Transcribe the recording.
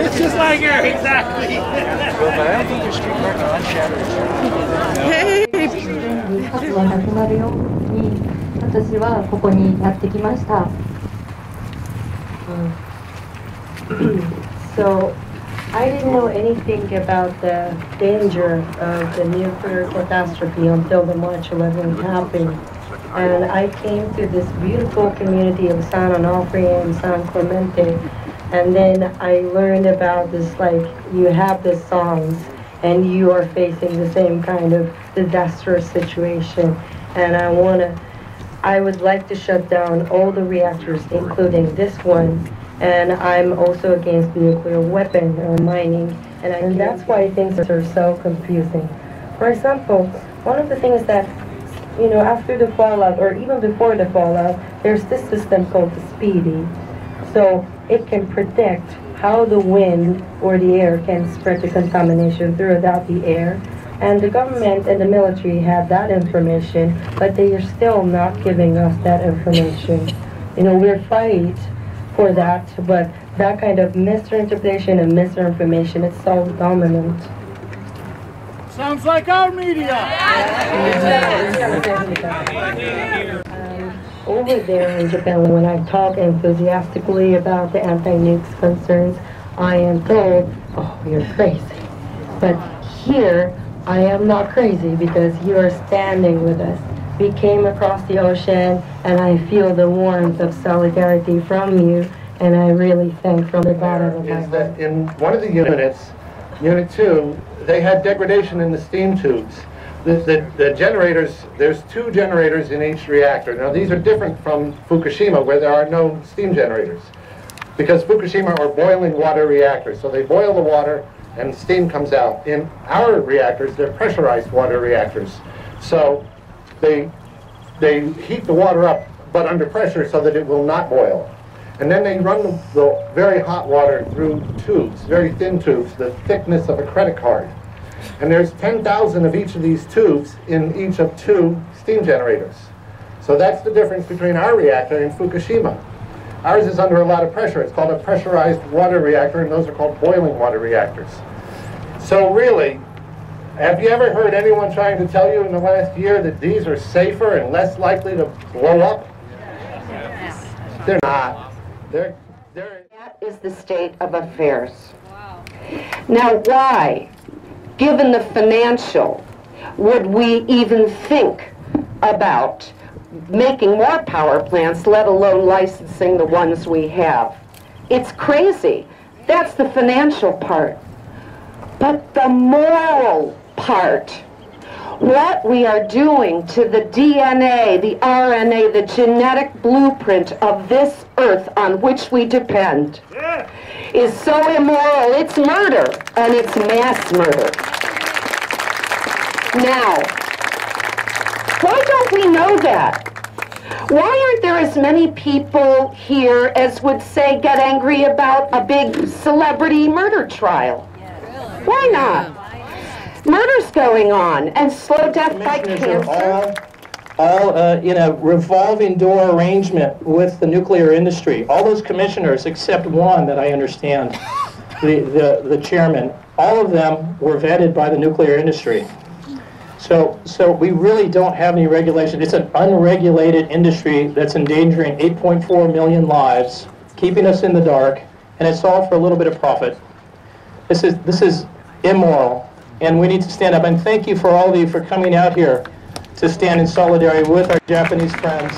It's just like her, exactly. Hey! 核がなくなるように私はここにやってきました。So, I didn't know anything about the danger of the nuclear catastrophe until the March 11 happened. And I came to this beautiful community of San Onofre and San Clemente. And then I learned about this, like, you have the songs and you are facing the same kind of disastrous situation. And I would like to shut down all the reactors, including this one. And I'm also against nuclear weapon mining. And that's why things are so confusing. For example, one of the things that, you know, after the fallout, or even before the fallout, there's this system called the SPEEDY. So it can predict how the wind or the air can spread the contamination throughout the air. And the government and the military have that information, but they are still not giving us that information. You know, we're fighting for that, but that kind of misinterpretation and misinformation is so dominant. Sounds like our media! Over there in Japan, when I talk enthusiastically about the anti-nukes concerns, I am told, oh, you're crazy. But here, I am not crazy because you are standing with us. We came across the ocean, and I feel the warmth of solidarity from you, and I really thank from the bottom of my heart. In one of the units, Unit 2, they had degradation in the steam tubes. The generators, there's 2 generators in each reactor. Now these are different from Fukushima, where there are no steam generators. Because Fukushima are boiling water reactors, so they boil the water and steam comes out. In our reactors, they're pressurized water reactors. So they heat the water up, but under pressure so that it will not boil. And then they run the very hot water through tubes, very thin tubes, the thickness of a credit card. And there's 10,000 of each of these tubes in each of 2 steam generators. So that's the difference between our reactor and Fukushima. Ours is under a lot of pressure. It's called a pressurized water reactor, and those are called boiling water reactors. So really, have you ever heard anyone trying to tell you in the last year that these are safer and less likely to blow up? Yes. They're not. They're... That is the state of affairs. Wow. Now why, given the financial, would we even think about making more power plants, let alone licensing the ones we have? It's crazy. That's the financial part. But the moral part, what we are doing to the DNA, the RNA, the genetic blueprint of this earth on which we depend, is so immoral. It's murder, and it's mass murder. Now, why don't we know that? Why aren't there as many people here as would say get angry about a big celebrity murder trial? Why not? Murder's going on, and slow death by cancer. All in a revolving door arrangement with the nuclear industry. All those commissioners, except one that I understand, the chairman, all of them were vetted by the nuclear industry. So we really don't have any regulation. It's an unregulated industry that's endangering 8.4 million lives, keeping us in the dark, and it's all for a little bit of profit. This is immoral, and we need to stand up. And thank you for all of you for coming out here to stand in solidarity with our Japanese friends.